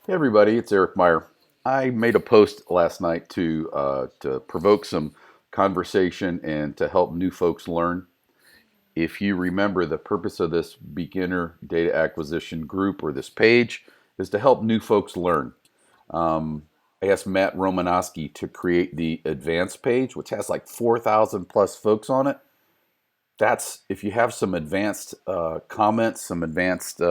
Hey everybody, it's Eric Meyer. I made a post last night to provoke some conversation and to help new folks learn. If you remember, the purpose of this beginner data acquisition group or this page is to help new folks learn. I asked Matt Romanowski to create the advanced page, which has like 4,000 plus folks on it. That's if you have some advanced comments, some advanced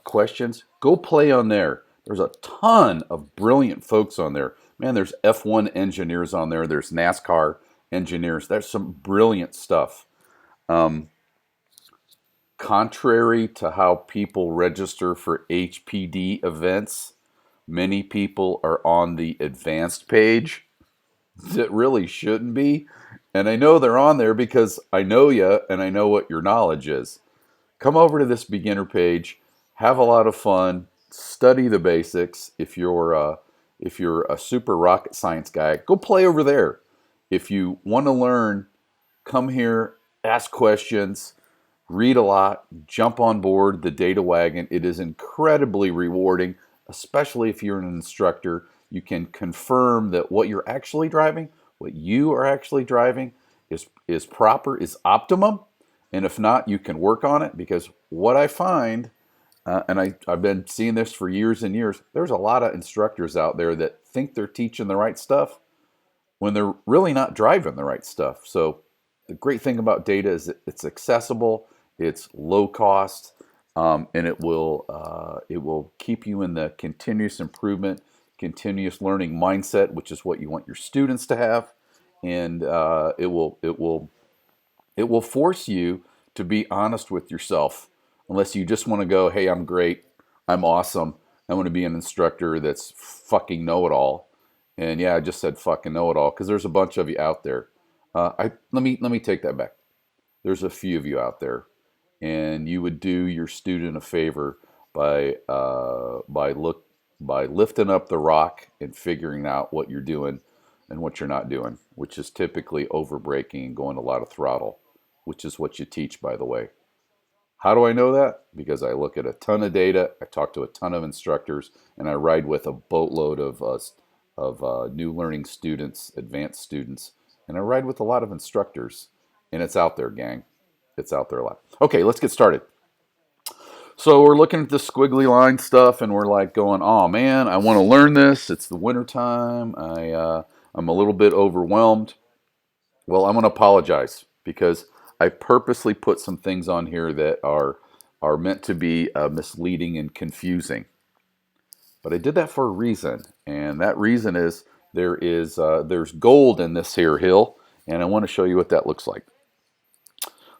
questions, go play on there. There's a ton of brilliant folks on there. Man, there's F1 engineers on there. There's NASCAR engineers. There's some brilliant stuff. Um, Contrary to how people register for HPD events, many people are on the advanced page that really shouldn't be. And I know they're on there because I know you and I know what your knowledge is. Come over to this beginner page, have a lot of fun, study the basics. If you're a super rocket science guy, go play over there. If you want to learn, come here, ask questions, read a lot, jump on board the data wagon. It is incredibly rewarding, especially if you're an instructor. You can confirm that what you're actually driving, what you are actually driving, is proper, is optimum, and if not, you can work on it. Because what I find, I've been seeing this for years and years, there's a lot of instructors out there that think they're teaching the right stuff when they're really not driving the right stuff. So the great thing about data is that it's accessible, it's low cost, and it will keep you in the continuous improvement, continuous learning mindset, which is what you want your students to have, and it will force you to be honest with yourself. Unless you just want to go, hey, I'm great, I'm awesome, I want to be an instructor that's fucking know-it-all. And yeah, I just said fucking know-it-all because there's a bunch of you out there. I let me take that back. There's a few of you out there, and you would do your student a favor by lifting up the rock and figuring out what you're doing and what you're not doing, which is typically overbraking and going a lot of throttle, which is what you teach, by the way. How do I know that? Because I look at a ton of data, I talk to a ton of instructors, and I ride with a boatload of new learning students, advanced students, and I ride with a lot of instructors. And it's out there, gang. It's out there a lot. Okay, let's get started. So we're looking at the squiggly line stuff, and we're like going, "Oh man, I want to learn this. It's the winter time. I'm a little bit overwhelmed." Well, I'm going to apologize because I purposely put some things on here that are meant to be misleading and confusing. But I did that for a reason, and that reason is there's gold in this here hill, and I want to show you what that looks like.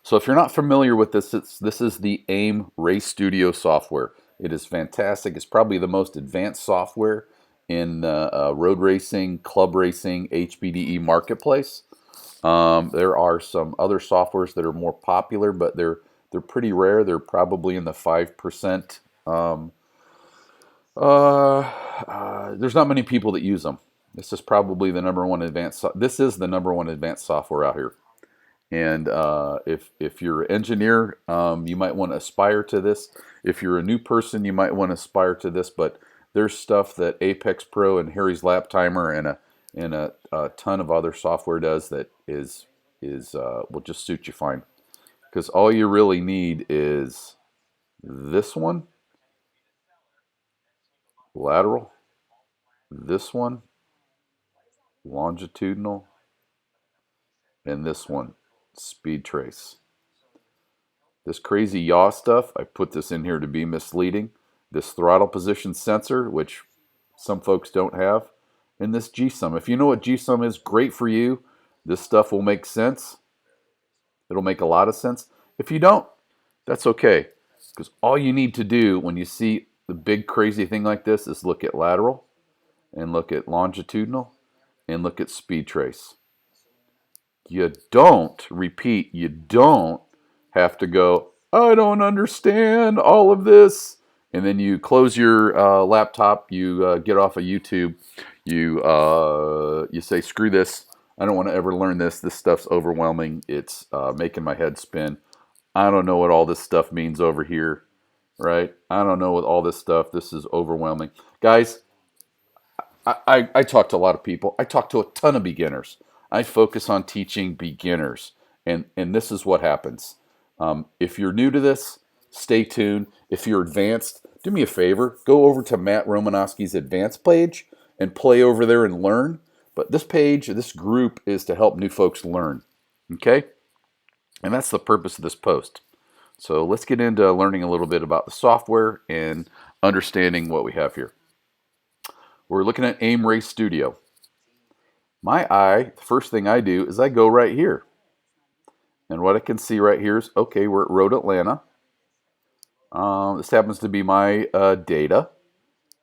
So if you're not familiar with this, this is the AIM Race Studio software. It is fantastic. It's probably the most advanced software in the road racing, club racing, HPDE marketplace. There are some other softwares that are more popular, but they're pretty rare. They're probably in the 5%. There's not many people that use them. This is probably the number one advanced. This is the number one advanced software out here. And if you're an engineer, you might want to aspire to this. If you're a new person, you might want to aspire to this. But there's stuff that Apex Pro and Harry's Lap Timer and a ton of other software does that is will just suit you fine. Because all you really need is this one, lateral, this one, longitudinal, and this one, speed trace. This crazy yaw stuff, I put this in here to be misleading. This throttle position sensor, which some folks don't have, and this G-sum. If you know what G-sum is, great for you. This stuff will make sense. It'll make a lot of sense. If you don't, that's okay. Because all you need to do when you see the big crazy thing like this is look at lateral and look at longitudinal and look at speed trace. You don't, repeat, you don't have to go, I don't understand all of this. And then you close your laptop, you get off of YouTube, you say, screw this. I don't want to ever learn this. This stuff's overwhelming. It's making my head spin. I don't know what all this stuff means over here. right? I don't know with all this stuff. This is overwhelming. Guys, I talk to a lot of people. I talk to a ton of beginners. I focus on teaching beginners. And this is what happens. If you're new to this, stay tuned. If you're advanced, do me a favor. Go over to Matt Romanowski's advanced page and play over there and learn. But this page, this group is to help new folks learn. Okay? And that's the purpose of this post. So let's get into learning a little bit about the software and understanding what we have here. We're looking at Aim Race Studio. My eye, the first thing I do is I go right here. And what I can see right here is, okay, we're at Road Atlanta. This happens to be my data.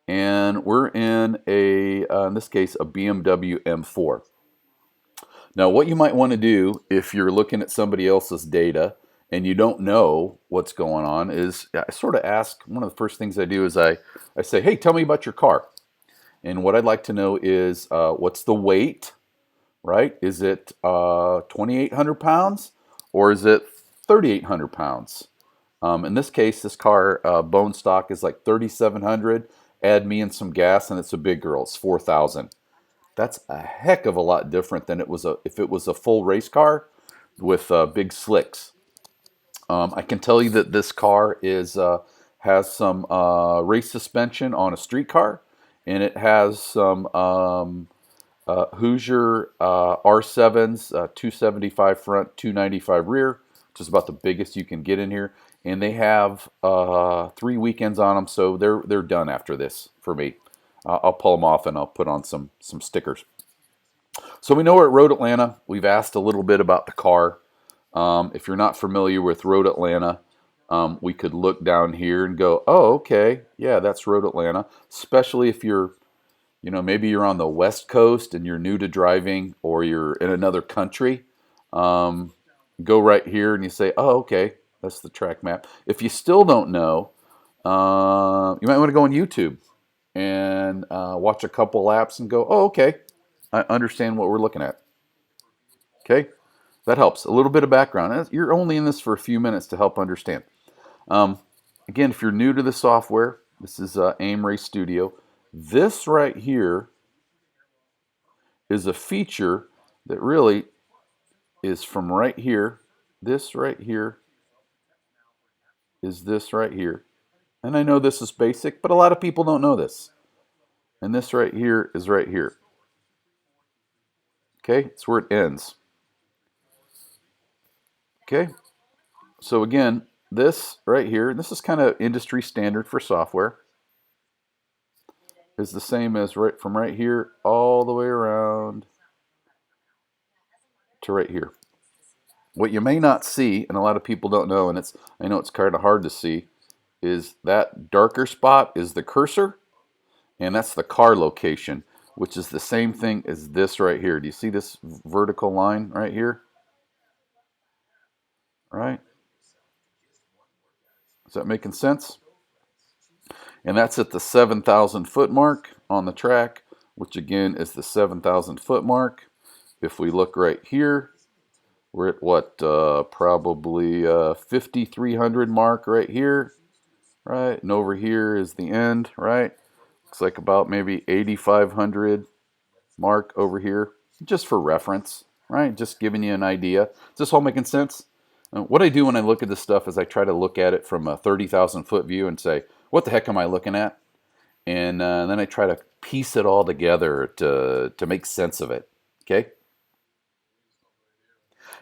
And we're in in this case, a BMW M4. Now, what you might want to do if you're looking at somebody else's data and you don't know what's going on is I sort of ask, one of the first things I do is I say, hey, tell me about your car. And what I'd like to know is what's the weight, right? Is it 2,800 pounds or is it 3,800 pounds? In this case, this car bone stock is like 3,700. Add me and some gas and it's a big girl. It's 4,000. That's a heck of a lot different than if it was a full race car with big slicks. I can tell you that this car has some race suspension on a street car, and it has some Hoosier R7s, 275 front, 295 rear, which is about the biggest you can get in here. And they have 3 weekends on them, so they're done after this for me. I'll pull them off and I'll put on some stickers. So we know we're at Road Atlanta. We've asked a little bit about the car. If you're not familiar with Road Atlanta, we could look down here and go, oh, okay, yeah, that's Road Atlanta. Especially if you're, maybe you're on the West Coast and you're new to driving or you're in another country. Go right here and you say, oh, okay, that's the track map. If you still don't know, you might want to go on YouTube and watch a couple laps and go, oh, okay, I understand what we're looking at. Okay, that helps. A little bit of background. You're only in this for a few minutes to help understand. Again, if you're new to the software, this is Aim Race Studio. This right here is a feature that really is from right here. This right here is this right here. And I know this is basic, but a lot of people don't know this. And this right here is right here. Okay, it's where it ends. Okay, so again, this right here, this is kind of industry standard for software, is the same as from right here all the way around to right here. What you may not see, and a lot of people don't know, and I know it's kind of hard to see, is that darker spot is the cursor, and that's the car location, which is the same thing as this right here. Do you see this vertical line right here? Right? Is that making sense? And that's at the 7,000 foot mark on the track, which again is the 7,000 foot mark. If we look right here, we're at what, probably 5,300 mark right here, right? And over here is the end, right? Looks like about maybe 8,500 mark over here, just for reference, right? Just giving you an idea. Is this all making sense? What I do when I look at this stuff is I try to look at it from a 30,000 foot view and say, what the heck am I looking at? And then I try to piece it all together to make sense of it, okay?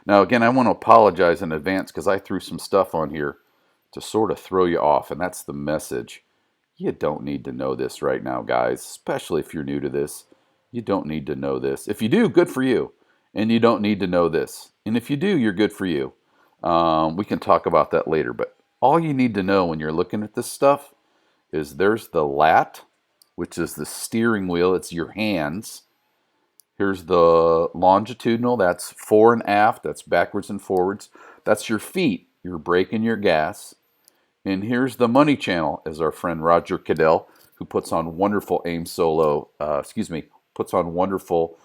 Now, again, I want to apologize in advance because I threw some stuff on here to sort of throw you off, and that's the message. You don't need to know this right now, guys, especially if you're new to this. You don't need to know this. If you do, good for you. And you don't need to know this. And if you do, you're good for you. We can talk about that later, but all you need to know when you're looking at this stuff is there's the lat, which is the steering wheel. It's your hands. Here's the longitudinal. That's fore and aft. That's backwards and forwards. That's your feet. Your brake and your gas. And here's the money channel, as our friend Roger Cadell, who puts on wonderful puts on wonderful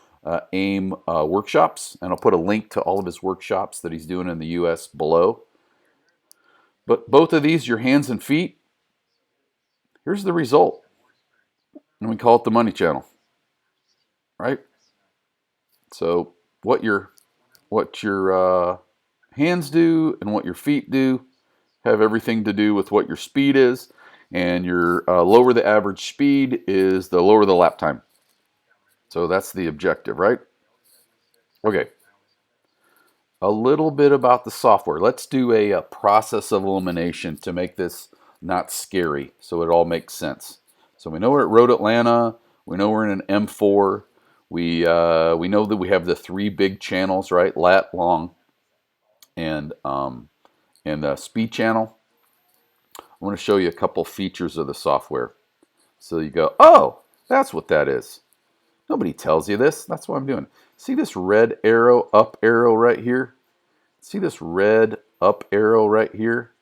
AIM workshops. And I'll put a link to all of his workshops that he's doing in the U.S. below. But both of these, your hands and feet, Here's the result. And we call it the money channel, right? So what your hands do and what your feet do have everything to do with what your speed is, and your lower the average speed is the lower the lap time. So that's the objective, right? Okay, a little bit about the software. Let's do a process of elimination to make this not scary, so it all makes sense. So we know we're at Road Atlanta. We know we're in an M4. We know that we have the three big channels, right? Lat, long, and the speed channel. I want to show you a couple features of the software. So you go, oh, that's what that is. Nobody tells you this. That's what I'm doing. See this red arrow, up arrow right here? See this red up arrow right here?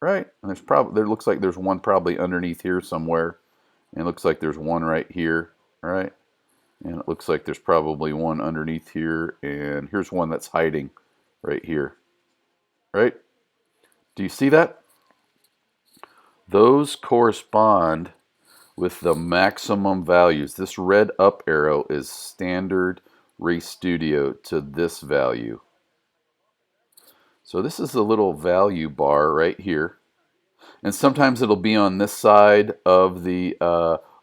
Right? And there looks like there's one probably underneath here somewhere. And it looks like there's one right here, right? And it looks like there's probably one underneath here. And here's one that's hiding right here, right? Do you see that? Those correspond with the maximum values. This red up arrow is standard Race Studio to this value. So this is the little value bar right here. And sometimes it'll be on this side of the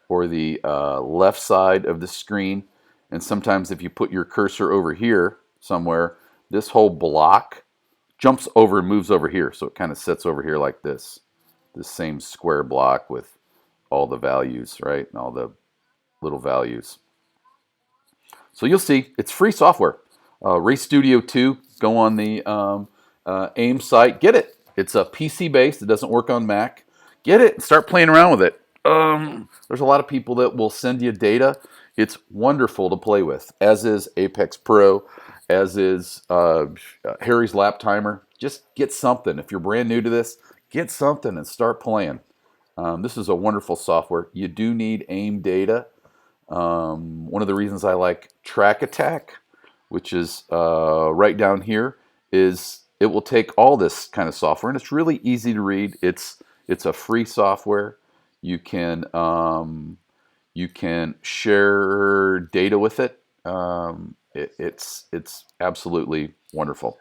left side of the screen. And sometimes if you put your cursor over here somewhere, this whole block jumps over and moves over here. So it kind of sits over here like this same square block with all the values, right? And all the little values. So you'll see, it's free software. Race Studio 2, go on the AIM site, get it. It's a PC based, it doesn't work on Mac. Get it and start playing around with it. There's a lot of people that will send you data. It's wonderful to play with, as is Apex Pro, as is Harry's Lap Timer. Just get something. If you're brand new to this, get something and start playing. This is a wonderful software. You do need AIM data. One of the reasons I like Track Attack, which is right down here, is it will take all this kind of software, and it's really easy to read. It's a free software. You can share data with it. It's absolutely wonderful.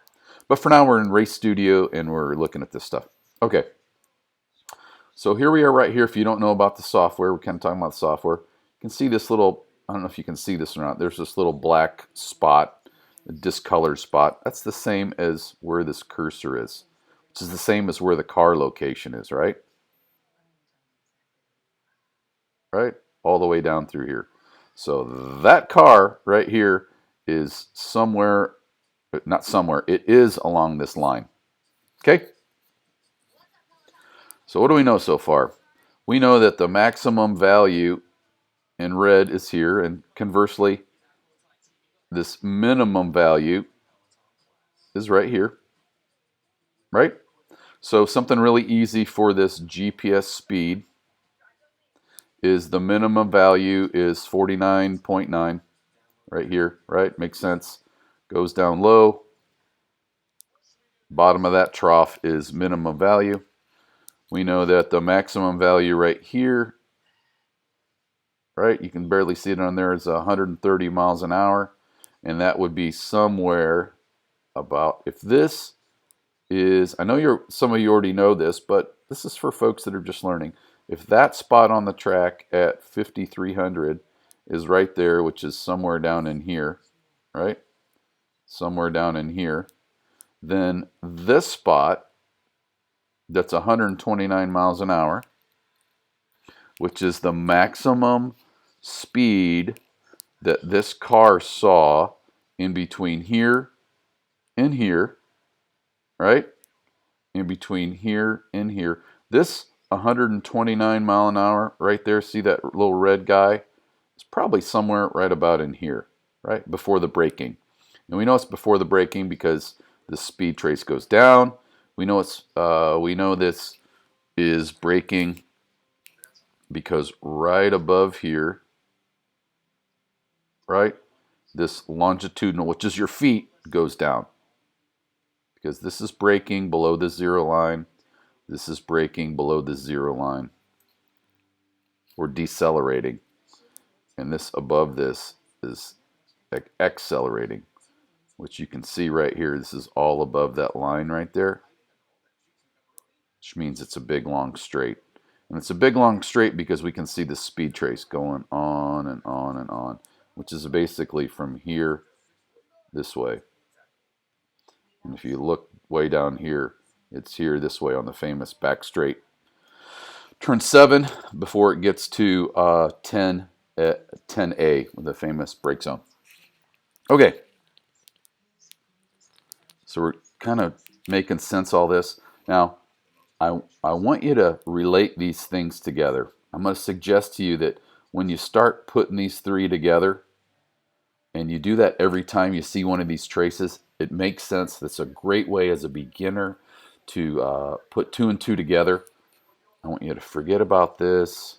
But for now, we're in Race Studio and we're looking at this stuff. Okay. So here we are right here. If you don't know about the software, we're kind of talking about the software. You can see this little, I don't know if you can see this or not. There's this little black spot, a discolored spot. That's the same as where this cursor is, which is the same as where the car location is, right? Right? All the way down through here. So that car right here is somewhere, not somewhere, it is along this line. Okay? So what do we know so far? We know that the maximum value in red is here, and conversely, this minimum value is right here, right? So something really easy for this GPS speed is the minimum value is 49.9 right here, right? Makes sense. Goes down low. Bottom of that trough is minimum value. We know that the maximum value right here, right? You can barely see it on there, is 130 miles an hour. And that would be somewhere about, if this is, I know some of you already know this, but this is for folks that are just learning. If that spot on the track at 5,300 is right there, which is somewhere down in here, right? Somewhere down in here, then this spot that's 129 miles an hour, which is the maximum speed that this car saw in between here and here, right? In between here and here. This 129 mile an hour right there, see that little red guy? It's probably somewhere right about in here, right? Before the braking. And we know it's before the braking because the speed trace goes down. We know this is braking because right above here, right, this longitudinal, which is your feet, goes down. Because this is braking below the zero line. This is braking below the zero line. or decelerating. And this above this is accelerating, which you can see right here. This is all above that line right there, which means it's a big long straight. And it's a big long straight because we can see the speed trace going on and on and on, which is basically from here this way. And if you look way down here, it's here this way on the famous back straight. Turn 7 before it gets to 10A with the famous brake zone. Okay, so we're kind of making sense of all this. Now, I want you to relate these things together. I'm going to suggest to you that when you start putting these three together, and you do that every time you see one of these traces, it makes sense. That's a great way as a beginner to put 2 and 2 together. I want you to forget about this.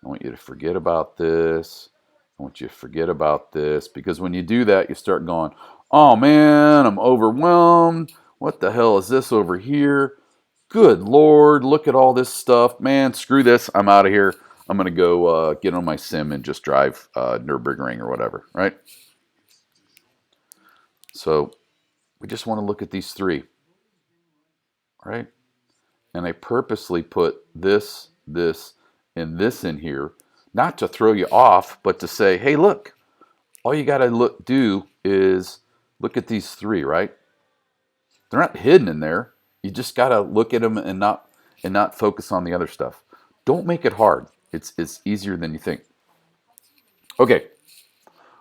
I want you to forget about this. I want you to forget about this. Because when you do that, you start going, oh man, I'm overwhelmed. What the hell is this over here? Good Lord, look at all this stuff. Man, screw this. I'm out of here. I'm going to go get on my sim and just drive Nürburgring or whatever, right? So we just want to look at these three, right? And I purposely put this, and this in here, not to throw you off, but to say, hey, look, all you got to do is look at these three, right? They're not hidden in there. You just got to look at them and not focus on the other stuff. Don't make it hard. It's easier than you think. Okay,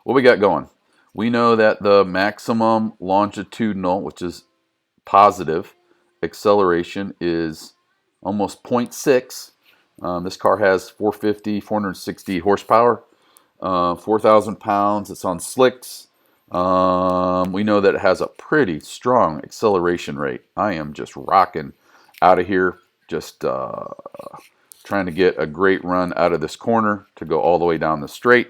what we got going? We know that the maximum longitudinal, which is positive, acceleration is almost 0.6. This car has 460 horsepower, 4,000 pounds. It's on slicks. We know that it has a pretty strong acceleration rate. I am just rocking out of here, just trying to get a great run out of this corner to go all the way down the straight.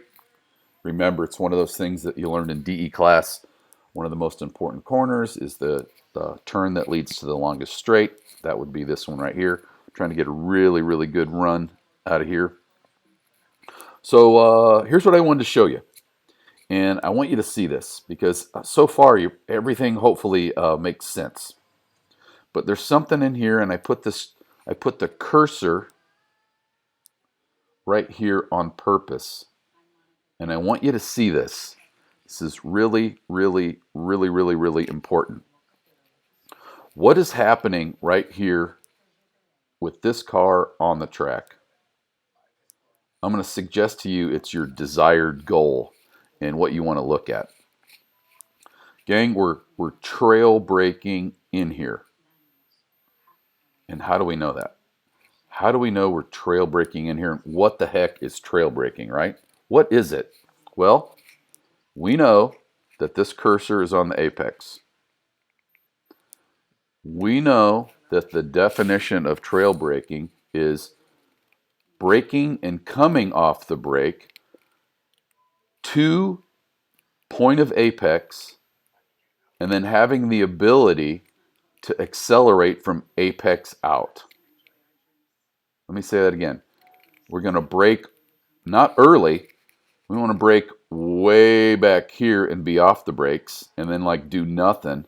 Remember, it's one of those things that you learned in DE class. One of the most important corners is the turn that leads to the longest straight. That would be this one right here. Trying to get a really, really good run out of here. So here's what I wanted to show you. And I want you to see this because so far everything hopefully makes sense. But there's something in here, and I put the cursor right here on purpose. And I want you to see this. This is really, really, really, really, really important. What is happening right here with this car on the track? I'm going to suggest to you it's your desired goal and what you want to look at. Gang, we're trail braking in here. And how do we know that? How do we know we're trail braking in here? What the heck is trail braking, right? What is it? Well, we know that this cursor is on the apex. We know that the definition of trail braking is braking and coming off the brake to point of apex and then having the ability to accelerate from apex out. Let me say that again. We're going to brake not early. We want to brake way back here and be off the brakes and then like do nothing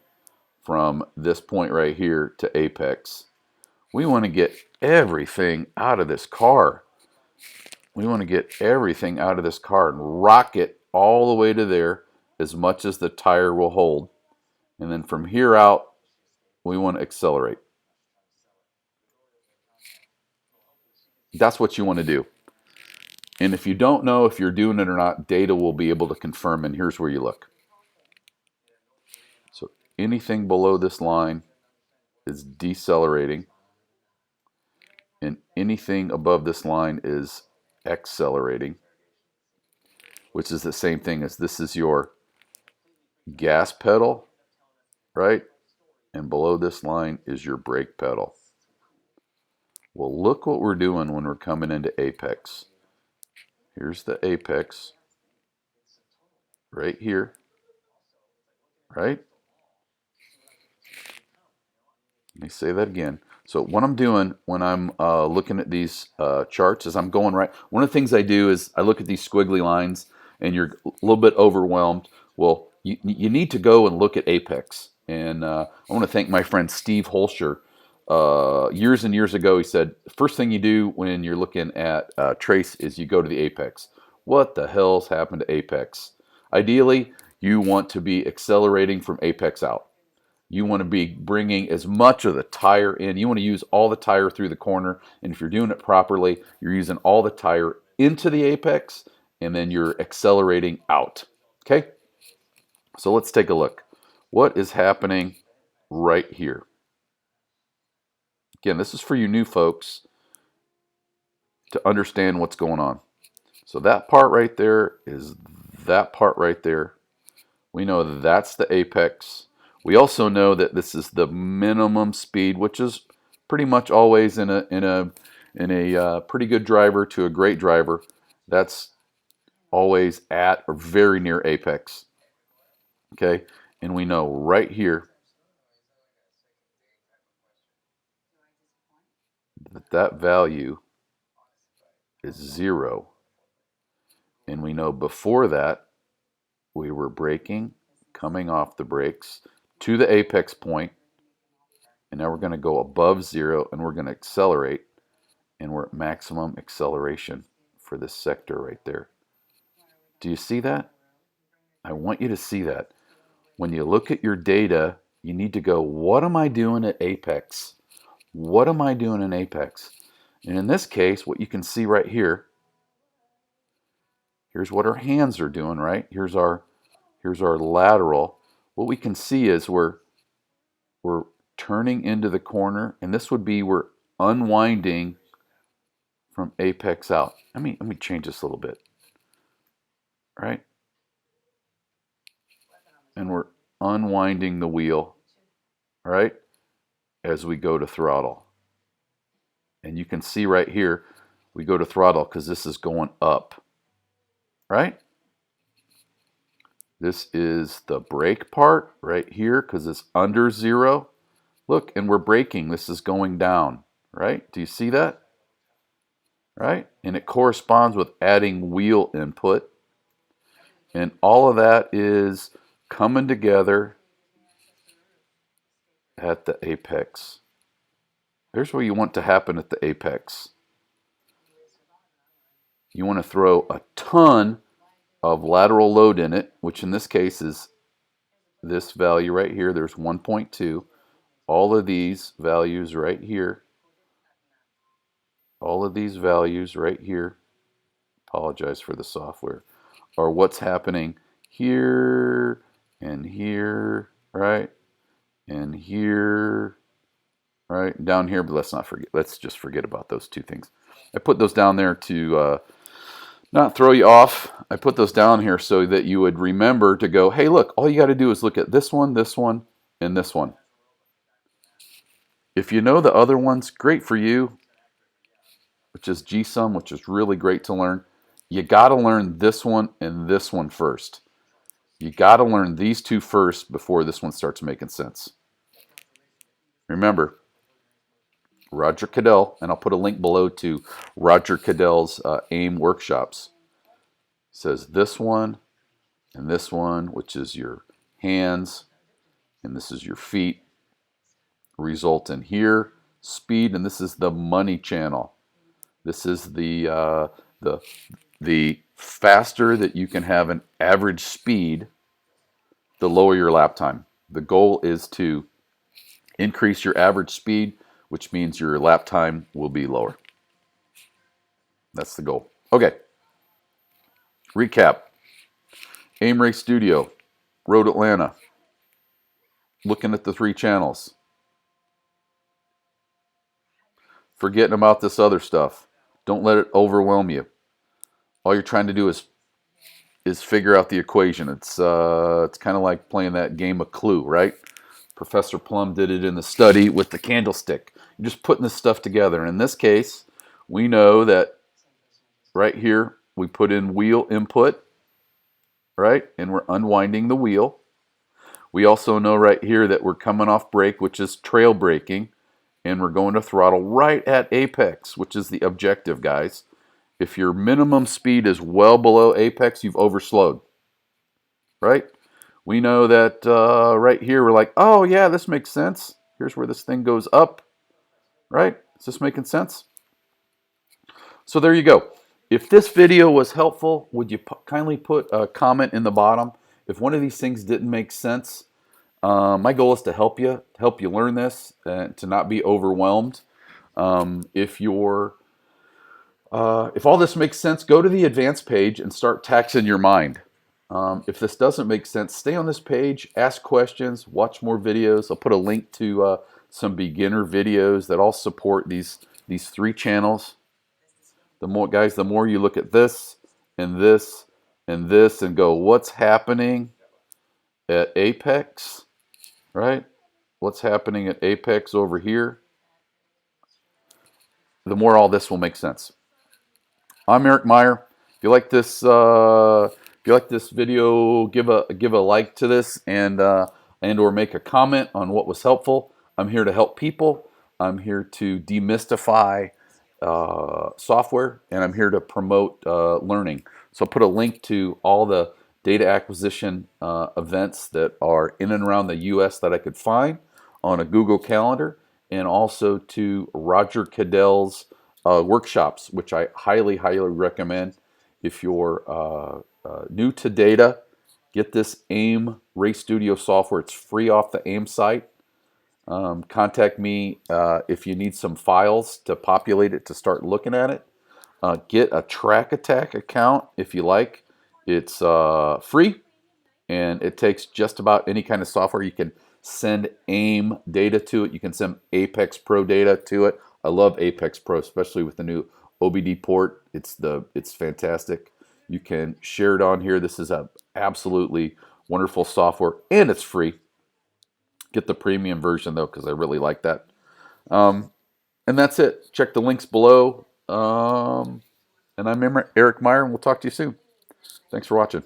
from this point right here to apex. We want to get everything out of this car. We want to get everything out of this car and rock it all the way to there as much as the tire will hold. And then from here out, we want to accelerate. That's what you want to do. And if you don't know if you're doing it or not, data will be able to confirm, and here's where you look. So anything below this line is decelerating, and anything above this line is accelerating, which is the same thing as this is your gas pedal, right? And below this line is your brake pedal. Well, look what we're doing when we're coming into apex. Here's the apex right here, right? Let me say that again. So what I'm doing when I'm looking at these charts is I'm going right. One of the things I do is I look at these squiggly lines and you're a little bit overwhelmed. Well, you need to go and look at apex. And I want to thank my friend Steve Holscher. Years and years ago, he said, first thing you do when you're looking at trace is you go to the apex. What the hell's happened to apex? Ideally, you want to be accelerating from apex out. You want to be bringing as much of the tire in. You want to use all the tire through the corner. And if you're doing it properly, you're using all the tire into the apex and then you're accelerating out. Okay? So let's take a look. What is happening right here? Again, this is for you new folks to understand what's going on. So that part right there is that part right there. We know that that's the apex. We also know that this is the minimum speed, which is pretty much always in a pretty good driver to a great driver. That's always at or very near apex. Okay, and we know right here that that value is 0, and we know before that we were braking, coming off the brakes to the apex point, and now we're going to go above 0 and we're going to accelerate, and we're at maximum acceleration for this sector right there. Do you see that? I want you to see that. When you look at your data, you need to go, what am I doing at apex? What am I doing in apex? And in this case, what you can see right here, here's what our hands are doing, right? Here's our lateral. What we can see is we're turning into the corner, and this would be we're unwinding from apex out. Let me change this a little bit. Right? And we're unwinding the wheel, right, as we go to throttle. And you can see right here, we go to throttle because this is going up, right? This is the brake part right here because it's under 0. Look, and we're braking. This is going down, right? Do you see that? Right? And it corresponds with adding wheel input. And all of that is coming together at the apex. Here's where you want to happen at the apex. You want to throw a ton of lateral load in it, which in this case is this value right here. There's 1.2. All of these values right here. All of these values right here. Apologize for the software. Are what's happening here and here, right? And here, right? Down here, but let's just forget about those two things. I put those down there to not throw you off. I put those down here so that you would remember to go, hey, look, all you got to do is look at this one, and this one. If you know the other ones, great for you, which is GSUM, which is really great to learn. You got to learn this one and this one first. You got to learn these two first before this one starts making sense. Remember, Roger Cadell, and I'll put a link below to Roger Cadell's AIM workshops, says this one and this one, which is your hands, and this is your feet, result in here, speed, and this is the money channel. This is the faster that you can have an average speed, the lower your lap time. The goal is to increase your average speed, which means your lap time will be lower. That's the goal. Okay. Recap. Aim Race Studio, Road Atlanta. Looking at the 3 channels. Forgetting about this other stuff. Don't let it overwhelm you. All you're trying to do is figure out the equation. It's kind of like playing that game of Clue, right? Professor Plum did it in the study with the candlestick. You're just putting this stuff together. And in this case, we know that right here, we put in wheel input, right? And we're unwinding the wheel. We also know right here that we're coming off brake, which is trail braking. and we're going to throttle right at apex, which is the objective, guys. If your minimum speed is well below apex, you've overslowed, right? We know that right here, we're like, oh yeah, this makes sense. Here's where this thing goes up, right? Is this making sense? So there you go. If this video was helpful, would you kindly put a comment in the bottom? If one of these things didn't make sense, my goal is to help you learn this and to not be overwhelmed. If all this makes sense, go to the advanced page and start taxing your mind. If this doesn't make sense, stay on this page, ask questions, watch more videos. I'll put a link to some beginner videos that all support these 3 channels. The more you look at this and this and this and go, what's happening at apex, right? What's happening at apex over here? The more all this will make sense. I'm Eric Meyer. If you like this video, give a like to this and or make a comment on what was helpful. I'm here to help people. I'm here to demystify software, and I'm here to promote learning. So I'll put a link to all the data acquisition events that are in and around the U.S. that I could find on a Google Calendar, and also to Roger Cadell's workshops, which I highly recommend. If you're new to data, get this AIM Race Studio software. It's free off the AIM site. Contact me if you need some files to populate it to start looking at it. Get a Track Attack account if you like. It's free, and it takes just about any kind of software. You can send AIM data to it. You can send Apex Pro data to it. I love Apex Pro, especially with the new OBD port. It's fantastic. You can share it on here. This is a absolutely wonderful software, and it's free. Get the premium version though, because I really like that. And that's it. Check the links below. And I'm Eric Meyer, and we'll talk to you soon. Thanks for watching.